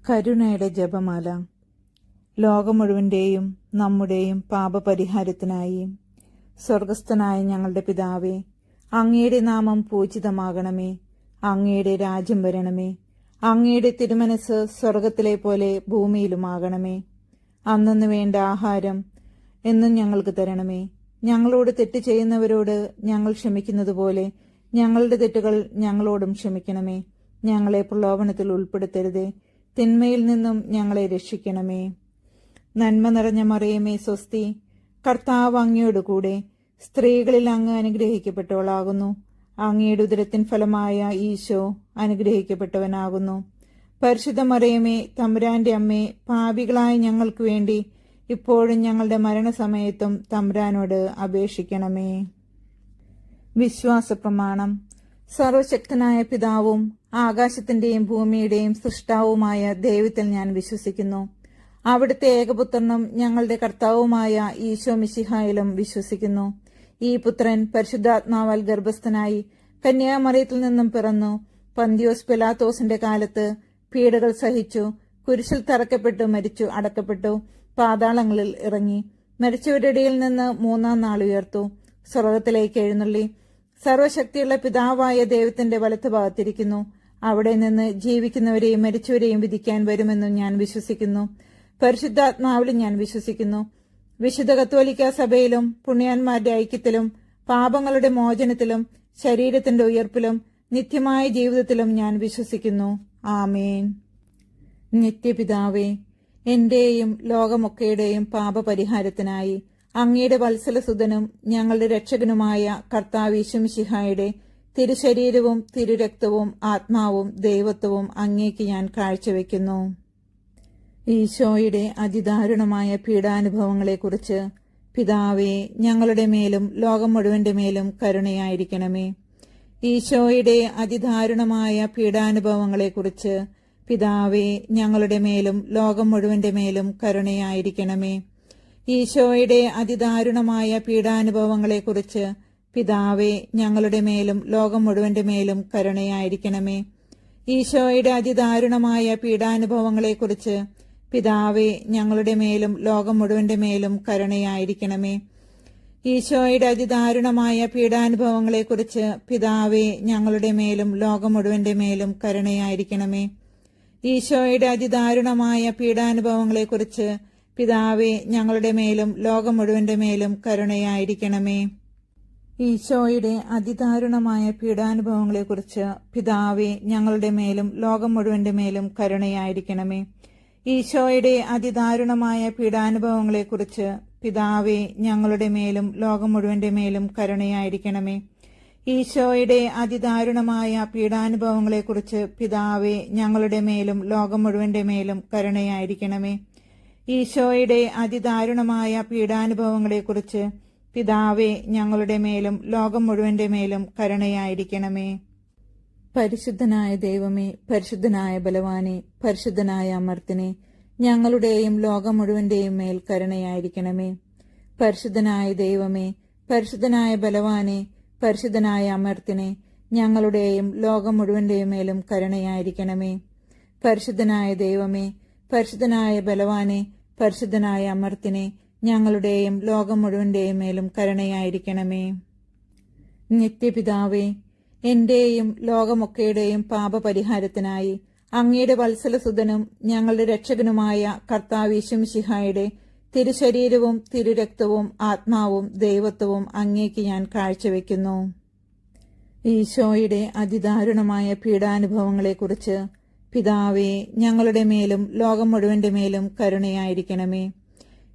കരുണയുടെ ജപമാല. ലോകം മുഴുവൻ്റെയും നമ്മുടെയും പാപപരിഹാരത്തിനായി. സ്വർഗസ്ഥനായ ഞങ്ങളുടെ പിതാവേ, അങ്ങയുടെ നാമം പൂജിതമാകണമേ. അങ്ങയുടെ രാജ്യം വരണമേ. അങ്ങയുടെ തിരുമനസ് സ്വർഗത്തിലെ പോലെ ഭൂമിയിലുമാകണമേ. അന്നന്ന് വേണ്ട ആഹാരം എന്നും ഞങ്ങൾക്ക് തരണമേ. ഞങ്ങളോട് തെറ്റ് ചെയ്യുന്നവരോട് ഞങ്ങൾ ക്ഷമിക്കുന്നതുപോലെ ഞങ്ങളുടെ തെറ്റുകൾ ഞങ്ങളോടും ക്ഷമിക്കണമേ. ഞങ്ങളെ പ്രലോഭനത്തിൽ ഉൾപ്പെടുത്തരുതേ, തിന്മയിൽ നിന്നും ഞങ്ങളെ രക്ഷിക്കണമേ. നന്മ നിറഞ്ഞ മറിയമേ സ്വസ്തി, കർത്താവ് അങ്ങയോട് കൂടെ സ്ത്രീകളിൽ അങ്ങ് അനുഗ്രഹിക്കപ്പെട്ടവളാകുന്നു. അങ്ങയുടെ ഉദരത്തിൻ ഫലമായ ഈശോ അനുഗ്രഹിക്കപ്പെട്ടവനാകുന്നു. പരിശുദ്ധ മറിയമേ, തമ്പുരാന്റെ അമ്മേ, പാപികളായ ഞങ്ങൾക്ക് വേണ്ടി ഇപ്പോഴും ഞങ്ങളുടെ മരണസമയത്തും തമ്പുരാനോട് അപേക്ഷിക്കണമേ. വിശ്വാസ പ്രമാണം. സർവശക്തനായ പിതാവും ആകാശത്തിന്റെയും ഭൂമിയുടെയും സൃഷ്ടാവുമായ ദൈവത്തിൽ ഞാൻ വിശ്വസിക്കുന്നു. അവിടുത്തെ ഏകപുത്രനും ഞങ്ങളുടെ കർത്താവുമായ ഈശോ മിശിഹായിലും വിശ്വസിക്കുന്നു. ഈ പുത്രൻ പരിശുദ്ധാത്മാവാൽ ഗർഭസ്ഥനായി കന്യാമറിയത്തിൽ നിന്നും പിറന്നു. പന്തിയോസ് പിലാത്തോസിന്റെ കാലത്ത് പീഡകൾ സഹിച്ചു, കുരിശിൽ തറക്കപ്പെട്ടു, മരിച്ചു, അടക്കപ്പെട്ടു, പാതാളങ്ങളിൽ ഇറങ്ങി, മരിച്ചവരുടെ ഇടയിൽ നിന്ന് മൂന്നാം നാൾ ഉയർത്തു, സ്വർഗത്തിലേക്ക് എഴുന്നള്ളി, സർവശക്തിയുള്ള പിതാവായ ദൈവത്തിന്റെ വലത്തുഭാഗത്തിരിക്കുന്നു. അവിടെ നിന്ന് ജീവിക്കുന്നവരെയും മരിച്ചവരെയും വിധിക്കാൻ വരുമെന്നും ഞാൻ വിശ്വസിക്കുന്നു. പരിശുദ്ധാത്മാവിലും ഞാൻ വിശ്വസിക്കുന്നു. വിശുദ്ധ കത്തോലിക്ക സഭയിലും പുണ്യാന്മാരുടെ ഐക്യത്തിലും പാപങ്ങളുടെ മോചനത്തിലും ശരീരത്തിന്റെ ഉയർപ്പിലും നിത്യമായ ജീവിതത്തിലും ഞാൻ വിശ്വസിക്കുന്നു. ആമേൻ. നിത്യപിതാവേ, എന്റെയും ലോകമൊക്കെയുടെയും പാപപരിഹാരത്തിനായി അങ്ങയുടെ വത്സലസുതനും ഞങ്ങളുടെ രക്ഷകനുമായ കർത്താവ് യേശു മിശിഹായുടെ തിരുശരീരവും തിരുരക്തവും ആത്മാവും ദൈവത്വവും അങ്ങേക്ക് ഞാൻ കാഴ്ചവെക്കുന്നു. ഈശോയുടെ അതിദാരുണമായ പീഡാനുഭവങ്ങളെക്കുറിച്ച് പിതാവേ, ഞങ്ങളുടെ മേലും ലോകം മുഴുവന്റെ മേലും കരുണയായിരിക്കണമേ. ഈശോയുടെ അതിദാരുണമായ പീഡാനുഭവങ്ങളെക്കുറിച്ച് പിതാവേ, ഞങ്ങളുടെ മേലും ലോകം മുഴുവന്റെ മേലും കരുണയായിരിക്കണമേ. ഈശോയുടെ അതിദാരുണമായ പീഡാനുഭവങ്ങളെക്കുറിച്ച് പിതാവേ, ഞങ്ങളുടെ മേലും ലോകം മുഴുവന്റെ മേലും കരുണയായിരിക്കണമേ. ഈശോയുടെ അതിദാരുണമായ പീഡാനുഭവങ്ങളെക്കുറിച്ച് പിതാവേ, ഞങ്ങളുടെ മേലും ലോകം മുഴുവന്റെ മേലും കരുണയായിരിക്കണമേ. ഈശോയുടെ അതിദാരുണമായ പീഡാനുഭവങ്ങളെക്കുറിച്ച് പിതാവേ, ഞങ്ങളുടെ മേലും ലോകം മുഴുവന്റെ മേലും കരുണയായിരിക്കണമേ. ഈശോയുടെ അതിദാരുണമായ പീഡാനുഭവങ്ങളെക്കുറിച്ച് പിതാവേ, ഞങ്ങളുടെ മേലും ലോകം മുഴുവന്റെ മേലും കരുണയായിരിക്കണമേ. ഈശോയുടെ അതിദാരുണമായ പീഡാനുഭവങ്ങളെക്കുറിച്ച് പിതാവേ, ഞങ്ങളുടെ മേലും ലോകം മുഴുവന്റെ മേലും കരുണയായിരിക്കണമേ. ഈശോയുടെ അതിദാരുണമായ പീഡാനുഭവങ്ങളെക്കുറിച്ച് പിതാവേ, ഞങ്ങളുടെ മേലും ലോകം മുഴുവന്റെ മേലും കരുണയായിരിക്കണമേ. ഈശോയുടെ അതിദാരുണമായ പീഡാനുഭവങ്ങളെക്കുറിച്ച് പിതാവേ, ഞങ്ങളുടെ മേലും ലോകം മുഴുവന്റെ മേലും കരുണയായിരിക്കണമേ. ഈശോയുടെ അതിദാരുണമായ പീഡാനുഭവങ്ങളെക്കുറിച്ച് പിതാവേ, ഞങ്ങളുടെ മേലും ലോകം മുഴുവന്റെ മേലും കരുണയായിരിക്കണമേ. പരിശുദ്ധനായ ദൈവമേ, പരിശുദ്ധനായ ബലവാനെ, പരിശുദ്ധനായ അമർത്തിനെ, ഞങ്ങളുടെയും ലോകം മുഴുവന്റെയും മേൽ കരുണയായിരിക്കണമേ. പരിശുദ്ധനായ ദൈവമേ, പരിശുദ്ധനായ ബലവാനെ, പരിശുദ്ധനായ അമർത്തിനെ, ഞങ്ങളുടെയും ലോകം മുഴുവന്റെയും മേലും കരുണയായിരിക്കണമേ. പരിശുദ്ധനായ ദൈവമേ, പരിശുദ്ധനായ ബലവാനെ, പരിശുദ്ധനായ അമർത്തിനെ, ഞങ്ങളുടെയും ലോകം മുഴുവന്റെയും മേലും കരുണയായിരിക്കണമേ. നിത്യപിതാവേ, എന്റെയും ലോകമൊക്കെയുടെയും പാപപരിഹാരത്തിനായി അങ്ങയുടെ വത്സലസുതനും ഞങ്ങളുടെ രക്ഷകനുമായ കർത്താവ് യേശു മിശിഹായുടെ തിരുശരീരവും തിരുരക്തവും ആത്മാവും ദൈവത്വവും അങ്ങേക്ക് ഞാൻ കാഴ്ചവെക്കുന്നു. ഈശോയുടെ അതിദാരുണമായ പീഡാനുഭവങ്ങളെക്കുറിച്ച് പിതാവേ, ഞങ്ങളുടെ മേലും ലോകം മുഴുവന്റെ മേലും കരുണയായിരിക്കണമേ.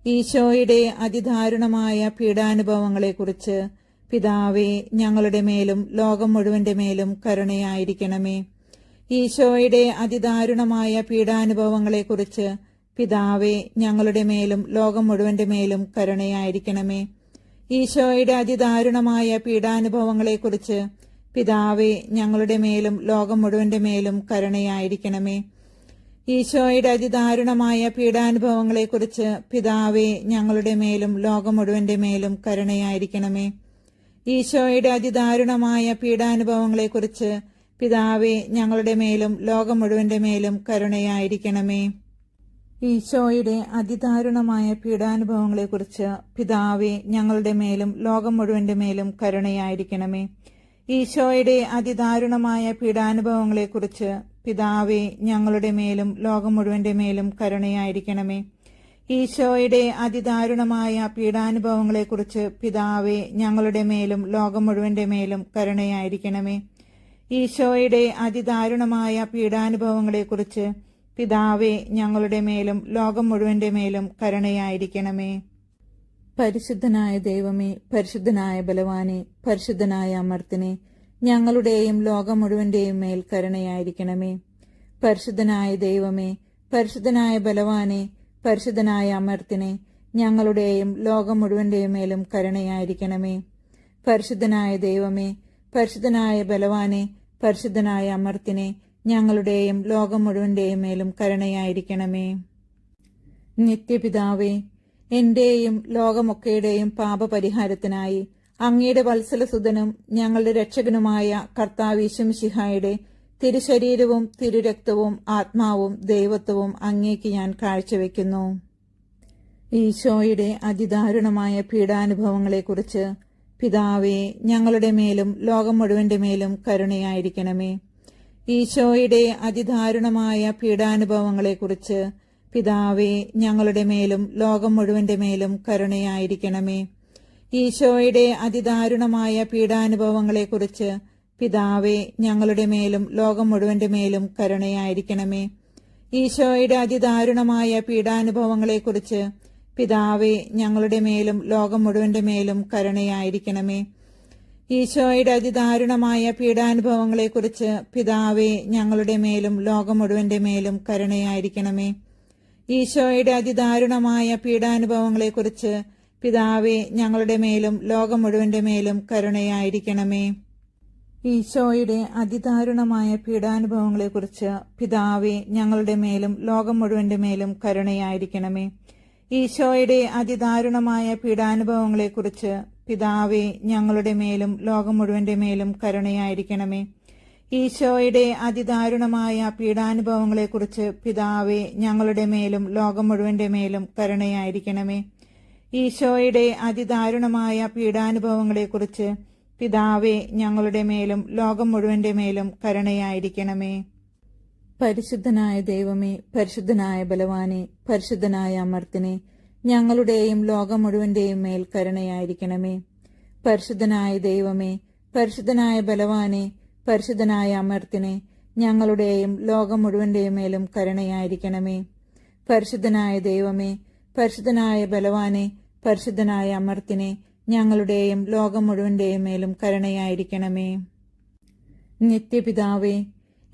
ഈശോയുടെ അതിദാരുണമായ പീഡാനുഭവങ്ങളെക്കുറിച്ച് പിതാവേ, ഞങ്ങളുടെ മേലും ലോകം മുഴുവന്റെ മേലും കരുണയായിരിക്കണമേ. ഈശോയുടെ അതിദാരുണമായ പീഡാനുഭവങ്ങളെക്കുറിച്ച് പിതാവേ, ഞങ്ങളുടെ മേലും ലോകം മുഴുവന്റെ മേലും കരുണയായിരിക്കണമേ. ഈശോയുടെ അതിദാരുണമായ പീഡാനുഭവങ്ങളെക്കുറിച്ച് പിതാവേ, ഞങ്ങളുടെ മേലും ലോകം മുഴുവന്റെ മേലും കരുണയായിരിക്കണമേ. ഈശോയുടെ അതിദാരുണമായ പീഡാനുഭവങ്ങളെക്കുറിച്ച് പിതാവേ, ഞങ്ങളുടെ മേലും ലോകം മുഴുവന്റെ മേലും കരുണയായിരിക്കണമേ. ഈശോയുടെ അതിദാരുണമായ പീഡാനുഭവങ്ങളെക്കുറിച്ച് പിതാവേ, ഞങ്ങളുടെ മേലും ലോകം മുഴുവന്റെ മേലും കരുണയായിരിക്കണമേ. ഈശോയുടെ അതിദാരുണമായ പീഡാനുഭവങ്ങളെക്കുറിച്ച് പിതാവേ, ഞങ്ങളുടെ മേലും ലോകം മുഴുവന്റെ മേലും കരുണയായിരിക്കണമേ. ഈശോയുടെ അതിദാരുണമായ പീഡാനുഭവങ്ങളെക്കുറിച്ച് പിതാവേ, ഞങ്ങളുടെ മേലും ലോകം മുഴുവന്റെ മേലും കരുണയായിരിക്കണമേ. ഈശോയുടെ അതിദാരുണമായ പീഡാനുഭവങ്ങളെക്കുറിച്ച് പിതാവേ, ഞങ്ങളുടെ മേലും ലോകം മുഴുവന്റെ മേലും കരുണയായിരിക്കണമേ. ഈശോയുടെ അതിദാരുണമായ പീഡാനുഭവങ്ങളെക്കുറിച്ച് പിതാവേ, ഞങ്ങളുടെ മേലും ലോകം മുഴുവന്റെ മേലും കരുണയായിരിക്കണമേ. പരിശുദ്ധനായ ദൈവമേ, പരിശുദ്ധനായ ബലവാനെ, പരിശുദ്ധനായ അമർത്തിനെ, ഞങ്ങളുടെയും ലോകം മുഴുവന്റെയും മേൽ കരുണയായിരിക്കണമേ. പരിശുദ്ധനായ ദൈവമേ, പരിശുദ്ധനായ ബലവാനെ, പരിശുദ്ധനായ അമർത്തിനെ, ഞങ്ങളുടെയും ലോകം മുഴുവന്റെയും മേലും കരുണയായിരിക്കണമേ. പരിശുദ്ധനായ ദൈവമേ, പരിശുദ്ധനായ ബലവാനെ, പരിശുദ്ധനായ അമർത്തിനെ, ഞങ്ങളുടെയും ലോകം മുഴുവന്റെയും മേലും കരുണയായിരിക്കണമേ. നിത്യപിതാവേ, എന്റെയും ലോകമൊക്കെയുടെയും പാപപരിഹാരത്തിനായി അങ്ങയുടെ വത്സലസുതനും ഞങ്ങളുടെ രക്ഷകനുമായ കർത്താവ് യേശുമിശിഹായുടെ തിരുശരീരവും തിരുരക്തവും ആത്മാവും ദൈവത്വവും അങ്ങേക്ക് ഞാൻ കാഴ്ചവെക്കുന്നു. ഈശോയുടെ അതിദാരുണമായ പീഡാനുഭവങ്ങളെക്കുറിച്ച് പിതാവേ, ഞങ്ങളുടെ മേലും ലോകം മുഴുവന്റെ മേലും കരുണയായിരിക്കണമേ. ഈശോയുടെ അതിദാരുണമായ പീഡാനുഭവങ്ങളെക്കുറിച്ച് പിതാവേ, ഞങ്ങളുടെ മേലും ലോകം മുഴുവന്റെ മേലും കരുണയായിരിക്കണമേ. ഈശോയുടെ അതിദാരുണമായ പീഡാനുഭവങ്ങളെക്കുറിച്ച് പിതാവേ, ഞങ്ങളുടെ മേലും ലോകം മുഴുവന്റെ മേലും കരുണയായിരിക്കണമേ. ഈശോയുടെ അതിദാരുണമായ പീഡാനുഭവങ്ങളെക്കുറിച്ച് പിതാവേ, ഞങ്ങളുടെ മേലും ലോകം മുഴുവന്റെ മേലും കരുണയായിരിക്കണമേ. ഈശോയുടെ അതിദാരുണമായ പീഡാനുഭവങ്ങളെക്കുറിച്ച് പിതാവേ, ഞങ്ങളുടെ മേലും ലോകം മുഴുവന്റെ മേലും കരുണയായിരിക്കണമേ. ഈശോയുടെ അതിദാരുണമായ പീഡാനുഭവങ്ങളെക്കുറിച്ച് പിതാവേ, ഞങ്ങളുടെ മേലും ലോകം മുഴുവന്റെ മേലും കരുണയായിരിക്കണമേ. ഈശോയുടെ അതിദാരുണമായ പീഡാനുഭവങ്ങളെക്കുറിച്ച് പിതാവേ, ഞങ്ങളുടെ മേലും ലോകം മുഴുവന്റെ മേലും കരുണയായിരിക്കണമേ. ഈശോയുടെ അതിദാരുണമായ പീഡാനുഭവങ്ങളെക്കുറിച്ച് പിതാവേ, ഞങ്ങളുടെ മേലും ലോകം മുഴുവന്റെ മേലും കരുണയായിരിക്കണമേ. ഈശോയുടെ അതിദാരുണമായ പീഡാനുഭവങ്ങളെക്കുറിച്ച് പിതാവേ, ഞങ്ങളുടെ മേലും ലോകം മുഴുവന്റെ മേലും കരുണയായിരിക്കണമേ. ഈശോയുടെ അതിദാരുണമായ പീഡാനുഭവങ്ങളെക്കുറിച്ച് പിതാവേ, ഞങ്ങളുടെ മേലും ലോകം മുഴുവന്റെ മേലും കരുണയായിരിക്കണമേ. പരിശുദ്ധനായ ദൈവമേ, പരിശുദ്ധനായ ബലവാനെ, പരിശുദ്ധനായ അമർത്തിനെ, ഞങ്ങളുടെയും ലോകം മുഴുവന്റെയും മേൽ കരുണയായിരിക്കണമേ. പരിശുദ്ധനായ ദൈവമേ, പരിശുദ്ധനായ ബലവാനെ, പരിശുദ്ധനായ അമർത്തിനെ, ഞങ്ങളുടെയും ലോകം മുഴുവന്റെയും മേലും കരുണയായിരിക്കണമേ. പരിശുദ്ധനായ ദൈവമേ, പരിശുദ്ധനായ ബലവാനെ, പരിശുദ്ധനായ അമർത്തിനെ, ഞങ്ങളുടെയും ലോകം മുഴുവന്റെയും മേലും കരുണയായിരിക്കണമേ. നിത്യപിതാവേ,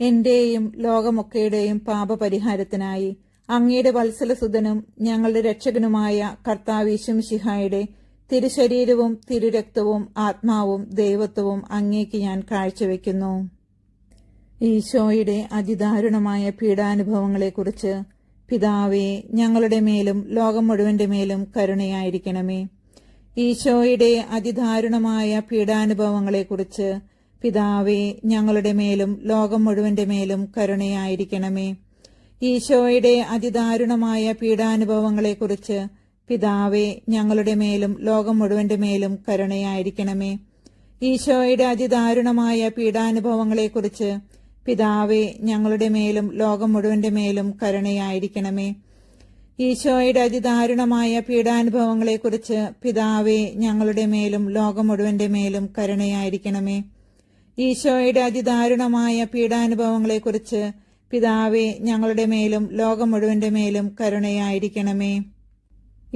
എന്റെയും ലോകമൊക്കെയുടെയും പാപപരിഹാരത്തിനായി അങ്ങയുടെ വത്സലസുതനും ഞങ്ങളുടെ രക്ഷകനുമായ കർത്താവ് യേശുമിശിഹായുടെ തിരുശരീരവും തിരുരക്തവും ആത്മാവും ദൈവത്വവും അങ്ങേക്ക് ഞാൻ കാഴ്ചവെക്കുന്നു. ഈശോയുടെ അതിദാരുണമായ പീഡാനുഭവങ്ങളെക്കുറിച്ച് പിതാവേ, ഞങ്ങളുടെ മേലും ലോകം മുഴുവന്റെ മേലും കരുണയായിരിക്കണമേ. ഈശോയുടെ അതിദാരുണമായ പീഡാനുഭവങ്ങളെക്കുറിച്ച് പിതാവേ, ഞങ്ങളുടെ മേലും ലോകം മുഴുവന്റെ മേലും കരുണയായിരിക്കണമേ. ഈശോയുടെ അതിദാരുണമായ പീഡാനുഭവങ്ങളെക്കുറിച്ച് പിതാവേ, ഞങ്ങളുടെ മേലും ലോകം മുഴുവന്റെ മേലും കരുണയായിരിക്കണമേ. ഈശോയുടെ അതിദാരുണമായ പീഡാനുഭവങ്ങളെക്കുറിച്ച് പിതാവേ, ഞങ്ങളുടെ മേലും ലോകം മുഴുവന്റെ മേലും കരുണയായിരിക്കണമേ. ഈശോയുടെ അതിദാരുണമായ പീഡാനുഭവങ്ങളെക്കുറിച്ച് പിതാവേ, ഞങ്ങളുടെ മേലും ലോകം മുഴുവന്റെ മേലും കരുണയായിരിക്കണമേ. ഈശോയുടെ അതിദാരുണമായ പീഡാനുഭവങ്ങളെക്കുറിച്ച് പിതാവേ, ഞങ്ങളുടെ മേലും ലോകം മുഴുവന്റെ മേലും കരുണയായിരിക്കണമേ.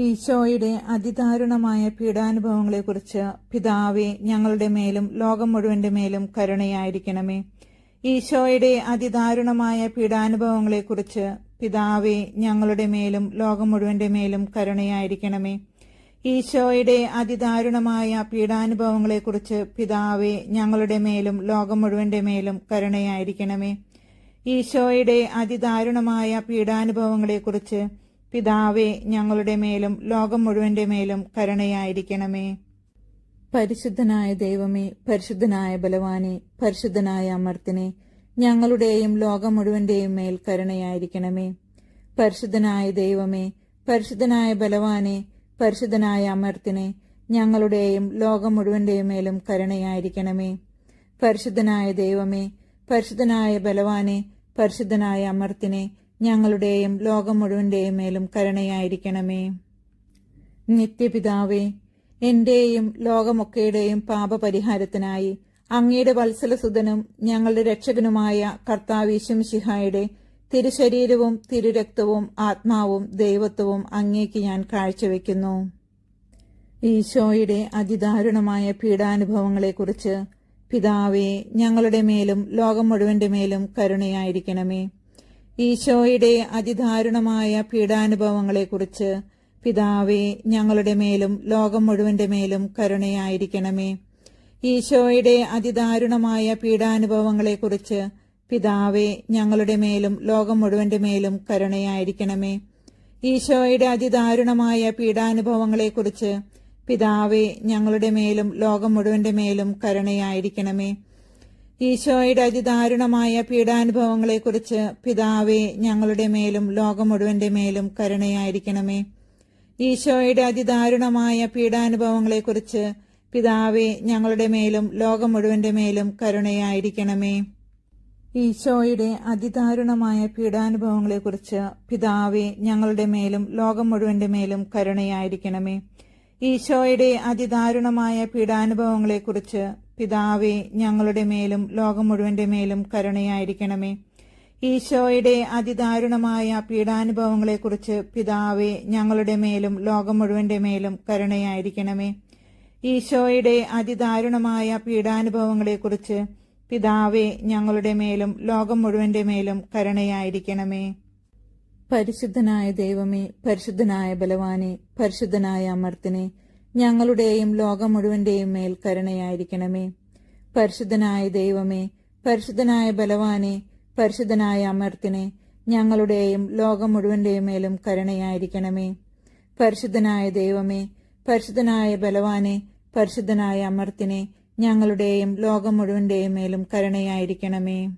ഈശോയുടെ അതിദാരുണമായ പീഡാനുഭവങ്ങളെക്കുറിച്ച് പിതാവേ, ഞങ്ങളുടെ മേലും ലോകം മുഴുവന്റെ മേലും കരുണയായിരിക്കണമേ. ഈശോയുടെ അതിദാരുണമായ പീഡാനുഭവങ്ങളെക്കുറിച്ച് പിതാവേ, ഞങ്ങളുടെ മേലും ലോകം മുഴുവന്റെ മേലും കരുണയായിരിക്കണമേ. ഈശോയുടെ അതിദാരുണമായ പീഡാനുഭവങ്ങളെക്കുറിച്ച് പിതാവേ, ഞങ്ങളുടെ മേലും ലോകം മുഴുവന്റെ മേലും കരുണയായിരിക്കണമേ. ഈശോയുടെ അതിദാരുണമായ പീഡാനുഭവങ്ങളെക്കുറിച്ച് പിതാവേ, ഞങ്ങളുടെ മേലും ലോകം മുഴുവന്റെ മേലും കരുണയായിരിക്കണമേ. പരിശുദ്ധനായ ദൈവമേ, പരിശുദ്ധനായ ബലവാനെ, പരിശുദ്ധനായ അമർത്തിനെ, ഞങ്ങളുടെയും ലോകം മുഴുവന്റെയും മേൽ കരുണയായിരിക്കണമേ. പരിശുദ്ധനായ ദൈവമേ, പരിശുദ്ധനായ ബലവാനെ, പരിശുദ്ധനായ അമർത്തിനെ, ഞങ്ങളുടെയും ലോകം മുഴുവന്റെയും മേലും കരുണയായിരിക്കണമേ. പരിശുദ്ധനായ ദൈവമേ, പരിശുദ്ധനായ ബലവാനെ, പരിശുദ്ധനായ അമർത്തിനെ, ഞങ്ങളുടെയും ലോകം മുഴുവന്റെയും മേലും കരുണയായിരിക്കണമേ. നിത്യപിതാവേ, എന്റെയും ലോകമൊക്കെയുടെയും പാപപരിഹാരത്തിനായി അങ്ങയുടെ വത്സലസുതനും ഞങ്ങളുടെ രക്ഷകനുമായ കർത്താവ് യേശുമിശിഹായുടെ തിരുശരീരവും തിരുരക്തവും ആത്മാവും ദൈവത്വവും അങ്ങേക്ക് ഞാൻ കാഴ്ചവെക്കുന്നു. ഈശോയുടെ അതിദാരുണമായ പീഡാനുഭവങ്ങളെക്കുറിച്ച് പിതാവേ, ഞങ്ങളുടെ മേലും ലോകം മുഴുവന്റെ മേലും കരുണയായിരിക്കണമേ. ഈശോയുടെ അതിദാരുണമായ പീഡാനുഭവങ്ങളെക്കുറിച്ച് പിതാവേ, ഞങ്ങളുടെ മേലും ലോകം മുഴുവന്റെ മേലും കരുണയായിരിക്കണമേ. ഈശോയുടെ അതിദാരുണമായ പീഡാനുഭവങ്ങളെക്കുറിച്ച് പിതാവേ, ഞങ്ങളുടെ മേലും ലോകം മുഴുവന്റെ മേലും കരുണയായിരിക്കണമേ. ഈശോയുടെ അതിദാരുണമായ പീഡാനുഭവങ്ങളെക്കുറിച്ച് പിതാവേ, ഞങ്ങളുടെ മേലും ലോകം മുഴുവന്റെ മേലും കരുണയായിരിക്കണമേ. ഈശോയുടെ അതിദാരുണമായ പീഡാനുഭവങ്ങളെക്കുറിച്ച് പിതാവേ, ഞങ്ങളുടെ മേലും ലോകം മുഴുവന്റെ മേലും കരുണയായിരിക്കണമേ. ഈശോയുടെ അതിദാരുണമായ പീഡാനുഭവങ്ങളെക്കുറിച്ച് പിതാവേ, ഞങ്ങളുടെ മേലും ലോകം മുഴുവന്റെ മേലും കരുണയായിരിക്കണമേ. ഈശോയുടെ അതിദാരുണമായ പീഡാനുഭവങ്ങളെക്കുറിച്ച് പിതാവേ, ഞങ്ങളുടെ മേലും ലോകം മുഴുവന്റെ മേലും കരുണയായിരിക്കണമേ. ഈശോയുടെ അതിദാരുണമായ പീഡാനുഭവങ്ങളെക്കുറിച്ച് പിതാവേ, ഞങ്ങളുടെ മേലും ലോകം മുഴുവന്റെ മേലും കരുണയായിരിക്കണമേ. ഈശോയുടെ അതിദാരുണമായ പീഡാനുഭവങ്ങളെക്കുറിച്ച് പിതാവേ, ഞങ്ങളുടെ മേലും ലോകം മുഴുവന്റെ മേലും കരുണയായിരിക്കണമേ. ഈശോയുടെ അതിദാരുണമായ പീഡാനുഭവങ്ങളെക്കുറിച്ച് പിതാവേ, ഞങ്ങളുടെ മേലും ലോകം മുഴുവന്റെ മേലും കരുണയായിരിക്കണമേ. പരിശുദ്ധനായ ദൈവമേ, പരിശുദ്ധനായ ബലവാനെ, പരിശുദ്ധനായ അമർത്തിനെ, ഞങ്ങളുടെയും ലോകം മുഴുവന്റെയും മേൽ കരുണയായിരിക്കണമേ. പരിശുദ്ധനായ ദൈവമേ, പരിശുദ്ധനായ ബലവാനെ, പരിശുദ്ധനായ അമർത്തിനെ, ഞങ്ങളുടെയും ലോകം മുഴുവന്റെയും മേലും കരുണയായിരിക്കണമേ. പരിശുദ്ധനായ ദൈവമേ, പരിശുദ്ധനായ ബലവാനെ, പരിശുദ്ധനായ അമർത്തിനെ, ഞങ്ങളുടെയും ലോകം മുഴുവന്റെയും മേലും കരുണയായിരിക്കണമേ.